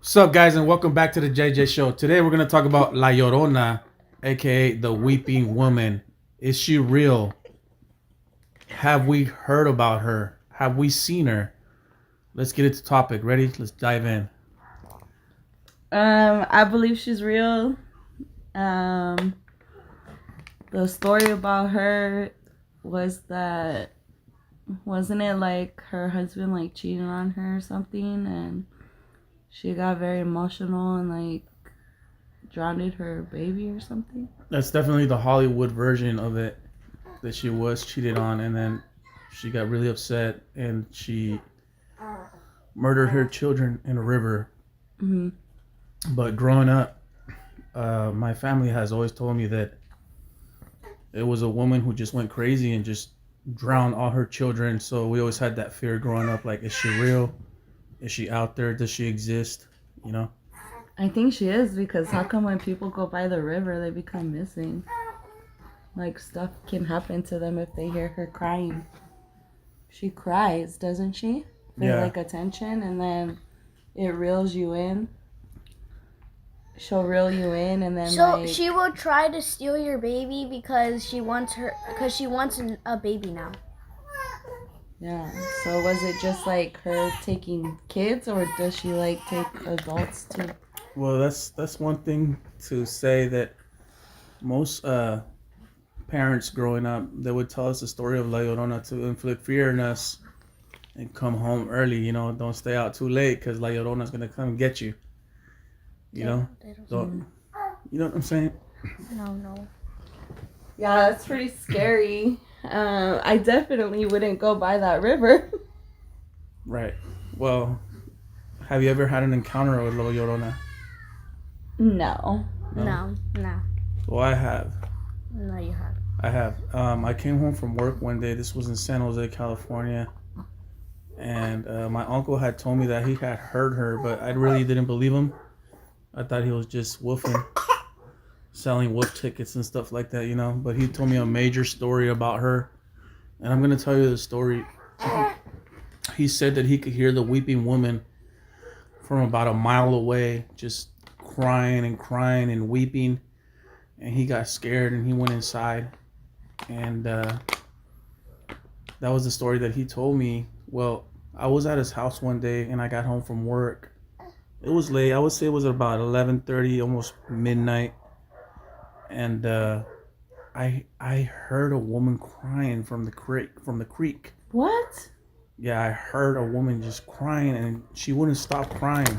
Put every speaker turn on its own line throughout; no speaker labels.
What's up, guys, and welcome back to the JJ Show. Today, we're going to talk about La Llorona, aka the Weeping Woman. Is she real? Have we heard about her? Have we seen her? Let's get into the topic. Ready? Let's dive in.
I believe she's real. Um, the story about her was that wasn't it like her husband like cheated on her or something, and she got very emotional and like drowned her baby or something.
That's definitely the Hollywood version of it, that she was cheated on, and then she got really upset and she murdered her children in a river.
Mm-hmm.
But growing up, my family has always told me that it was a woman who just went crazy and just drowned all her children. So we always had that fear growing up, like, is she real? Is she out there? Does she exist? You know?
I think she is, because how come when people go by the river they become missing? Like, stuff can happen to them if they hear her crying. She cries, doesn't she? For like attention, and then it reels you in. She'll reel you in, and then
So she will try to steal your baby because she wants a baby now.
Yeah. So was it just like her taking kids, or does she like take adults too?
Well, that's one thing to say, that most parents growing up, they would tell us the story of La Llorona to inflict fear in us and come home early. You know, don't stay out too late because La Llorona's gonna come get you. You know, don't. You know what I'm saying?
No.
Yeah, that's pretty scary. I definitely wouldn't go by that river.
Right. Well, have you ever had an encounter with La Llorona?
No.
No.
Well, I have.
No, you have.
I have. I came home from work one day. This was in San Jose, California. And my uncle had told me that he had heard her, but I really didn't believe him. I thought he was just woofing, selling woof tickets and stuff like that, you know. But he told me a major story about her. And I'm going to tell you the story. He said that he could hear the weeping woman from about a mile away, just crying and weeping. And he got scared and he went inside. And that was the story that he told me. Well, I was at his house one day and I got home from work. It was late. I would say it was about 11:30, almost midnight. And I heard a woman crying from the creek.
What?
Yeah, I heard a woman just crying and she wouldn't stop crying.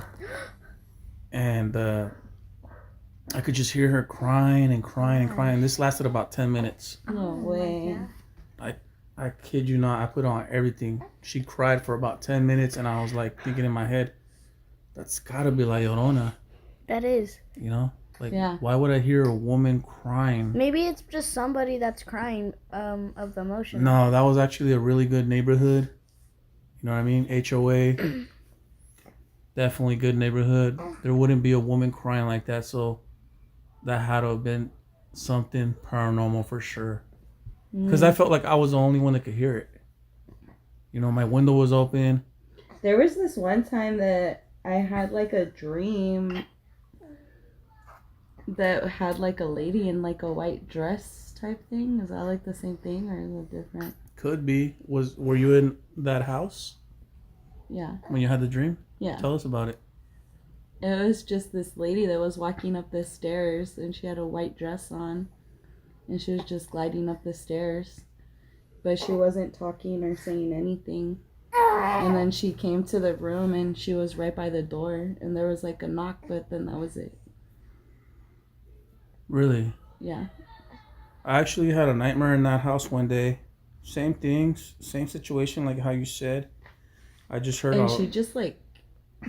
And I could just hear her crying and crying and crying. This lasted about 10 minutes.
No way.
I kid you not, I put on everything. She cried for about 10 minutes and I was like thinking in my head, that's gotta be La Llorona.
That is.
You know? Like,
yeah.
Why would I hear a woman crying?
Maybe it's just somebody that's crying of the emotion.
No, that was actually a really good neighborhood. You know what I mean? HOA. Definitely good neighborhood. There wouldn't be a woman crying like that, so that had to have been something paranormal for sure. Because I felt like I was the only one that could hear it. You know, my window was open.
There was this one time that I had like a dream that had like a lady in like a white dress type thing. Is that like the same thing or is it different?
Could be. Were you in that house?
Yeah.
When you had the dream?
Yeah.
Tell us about it.
It was just this lady that was walking up the stairs and she had a white dress on. And she was just gliding up the stairs. But she wasn't talking or saying anything. And then she came to the room and she was right by the door. And there was like a knock, but then that was it.
Really?
Yeah.
I actually had a nightmare in that house one day. Same things, same situation like how you said. I just heard
and she just like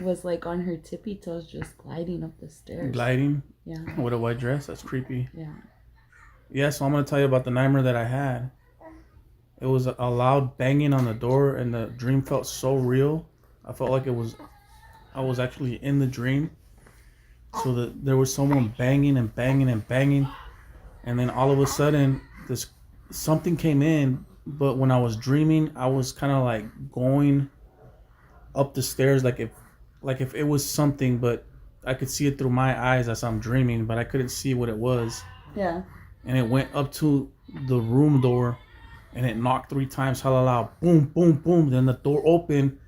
was like on her tippy toes just gliding up the stairs.
Gliding?
Yeah.
With a white dress? That's creepy.
Yeah.
Yeah, so I'm going to tell you about the nightmare that I had. It was a loud banging on the door and the dream felt so real. I felt like I was actually in the dream. So that there was someone banging and banging and banging. And then all of a sudden, something came in. But when I was dreaming, I was kind of like going up the stairs like if like if it was something, but I could see it through my eyes as I'm dreaming, but I couldn't see what it was.
Yeah.
And it went up to the room door, and it knocked 3 times, hella loud, boom, boom, boom. Then the door opened,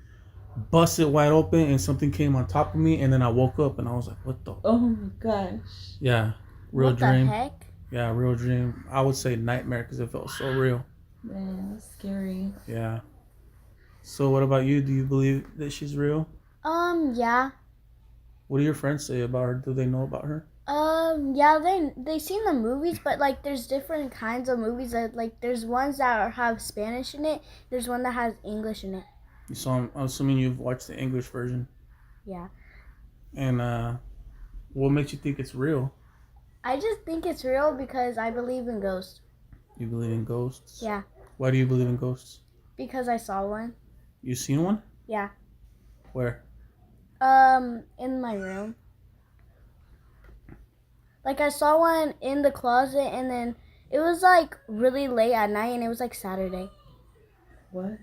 busted wide open, and something came on top of me. And then I woke up, and I was like, "What the?"
Oh my gosh.
Yeah, real
What
dream.
the heck?
Yeah, real dream. I would say nightmare because it felt so real.
Man, that's scary.
Yeah. So what about you? Do you believe that she's real?
Yeah.
What do your friends say about her? Do they know about her?
Yeah, they seen the movies, but like there's different kinds of movies that like there's ones that have Spanish in it, there's one that has English in it.
So I'm assuming you've watched the English version.
Yeah.
And what makes you think it's real?
I just think it's real because I believe in ghosts.
You believe in ghosts?
Yeah.
Why do you believe in ghosts?
Because I saw one.
You seen one?
Yeah.
Where?
In my room. Like I saw one in the closet, and then it was like really late at night, and it was like Saturday.
What?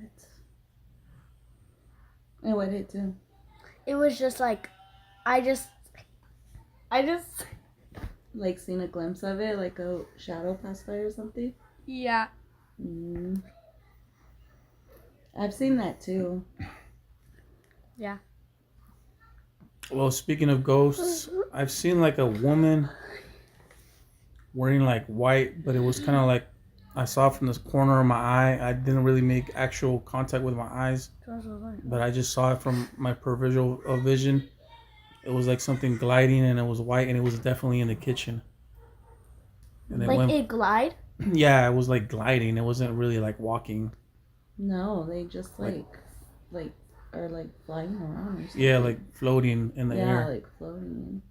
And what did it do?
It was just like, I just
Like seen a glimpse of it, like a shadow pass by or something?
yeah.
Mm. I've seen that too.
Yeah.
Well, speaking of ghosts, I've seen like a woman wearing like white, but it was kind of like I saw it from this corner of my eye. I didn't really make actual contact with my eyes, but I just saw it from my peripheral vision. It was like something gliding, and it was white, and it was definitely in the kitchen. And
Like it glide?
Yeah, it was like gliding. It wasn't really like walking.
No, they just like are like flying around or something.
Yeah, like floating in the air.
Yeah, like floating.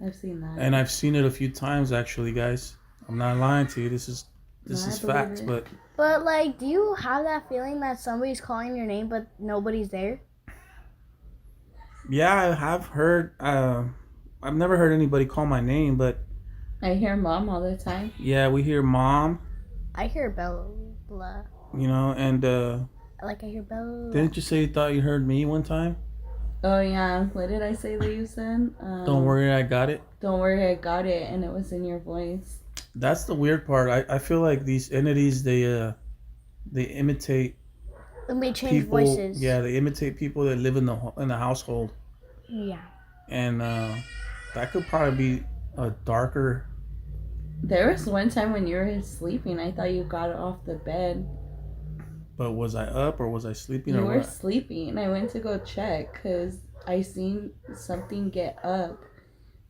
I've seen that.
And I've seen it a few times actually, guys. I'm not lying to you. This is
No, I believe
facts,
it.
But like, do you have that feeling that somebody's calling your name but nobody's there?
Yeah, I have heard. I've never heard anybody call my name, but
I hear mom all the time.
yeah, we hear mom.
I hear Bella.
You know, and
I hear Bella.
didn't you say you thought you heard me one time?
Oh yeah, what did I say that you said?
Don't worry, I got it.
Don't worry, I got it, and it was in your voice.
That's the weird part. I feel like these entities they imitate
And they change
people.
voices.
Yeah, they imitate people that live in the household,
Yeah.
and that could probably be a darker.
There was one time when you were sleeping, I thought you got off the bed.
But was I up or was I sleeping
You
or
were
what?
sleeping. I went to go check because I seen something get up,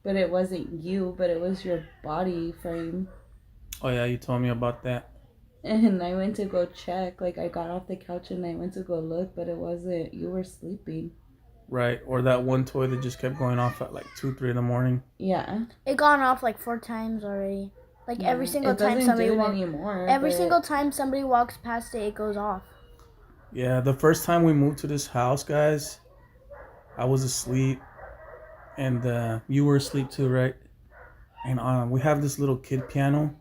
but it wasn't you, but it was your body frame.
Oh yeah, you told me about that.
And I went to go check. Like I got off the couch and I went to go look, but it wasn't. You were sleeping.
Right, or that one toy that just kept going off at like 2, 3 in the morning.
Yeah.
It gone off like 4 times already. Like
Yeah.
every single
It
time
doesn't
somebody
do it
walks.
anymore.
Every
but-
single time somebody walks past it, it goes off.
Yeah, the first time we moved to this house, guys, I was asleep, and you were asleep too, right? And we have this little kid piano,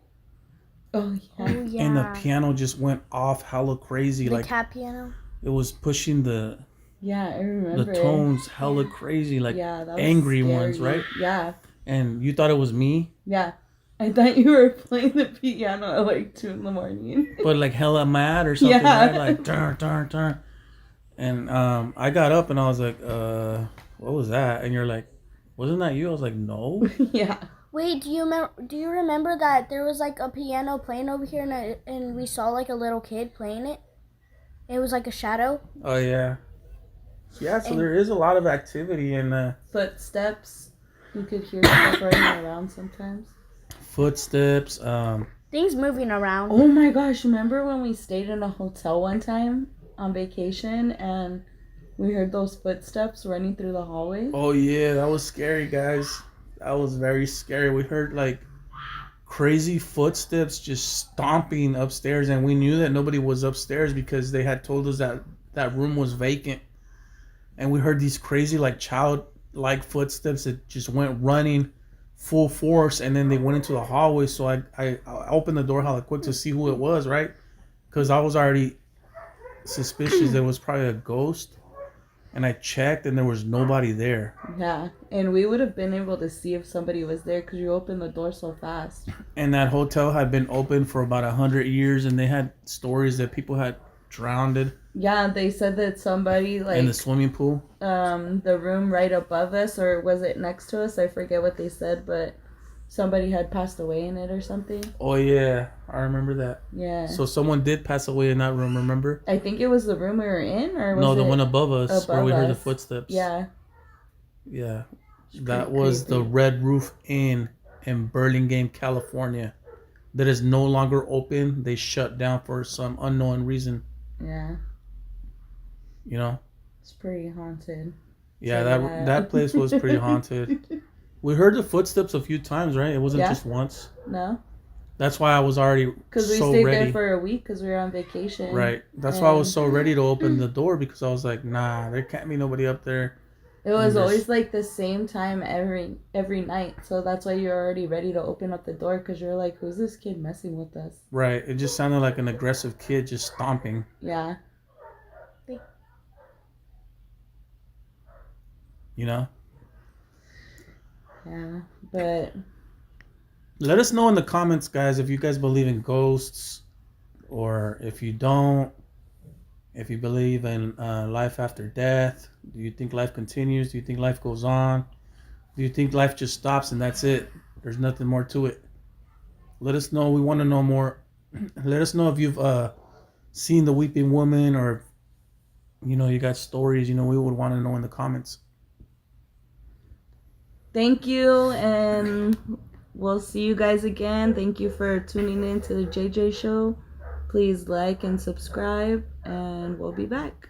Oh yeah.
Oh yeah.
and the piano just went off hella crazy.
The
Like
cat piano.
it was pushing the
Yeah, I remember.
tones hella crazy, like
yeah, that was
angry
scary.
ones, right?
Yeah.
And you thought it was me,
Yeah. I thought you were playing the piano at like 2 in the morning.
but like hella mad or something,
Yeah.
right? Like turn. And I got up and I was like, what was that? And you're like, wasn't that you? I was like, no.
Yeah.
Wait, do you remember that there was like a piano playing over here, and we saw like a little kid playing it? It was like a shadow.
Oh yeah. Yeah, so there is a lot of activity and
Footsteps. You could hear stuff running around sometimes.
footsteps.
Things moving around.
Oh my gosh, remember when we stayed in a hotel one time on vacation and we heard those footsteps running through the hallway?
Oh yeah, that was scary, guys. That was very scary. We heard like crazy footsteps just stomping upstairs, and we knew that nobody was upstairs because they had told us that that room was vacant. And we heard these crazy like childlike footsteps that just went running full force, and then they went into the hallway. So I opened the door hella quick to see who it was, right? Because I was already suspicious there was probably a ghost. and I checked, and there was nobody there.
Yeah, and we would have been able to see if somebody was there because you opened the door so fast.
And that hotel had been open for about 100 years, and they had stories that people had drowned
Yeah, they said that somebody like
in the swimming pool.
the room right above us, or was it next to us? I forget what they said, but somebody had passed away in it or something.
Oh yeah, I remember that.
Yeah.
So someone did pass away in that room. Remember?
I think it was the room we were in, or was
No, the
it
one above us where
above
we heard the
us?
footsteps.
Yeah.
Yeah.
It's
That
pretty
was the
creepy.
Red Roof Inn in Burlingame, California. That is no longer open. They shut down for some unknown reason.
Yeah.
You know?
It's pretty haunted.
Yeah,
So,
that place was pretty haunted. We heard the footsteps a few times, right? It wasn't
Yeah.
just once.
No,
That's why I was already
because we
so
stayed
ready.
there for a week because we were on vacation.
Right. That's why I was
And
so ready to open the door, because I was like, nah, there can't be nobody up there.
It was
There's-
always like the same time every night, so that's why you're already ready to open up the door because you're like, who's this kid messing with us?
Right. It just sounded like an aggressive kid just stomping.
Yeah.
You know?
Yeah, but
Let us know in the comments, guys, if you guys believe in ghosts, or if you don't. If you believe in life after death. Do you think life continues? Do you think life goes on? Do you think life just stops and that's it? There's nothing more to it. Let us know. We want to know more. Let us know if you've seen the Weeping Woman, or you got stories. We would want to know in the comments.
thank you, and we'll see you guys again. Thank you for tuning in to the JJ Show. Please like and subscribe, and we'll be back.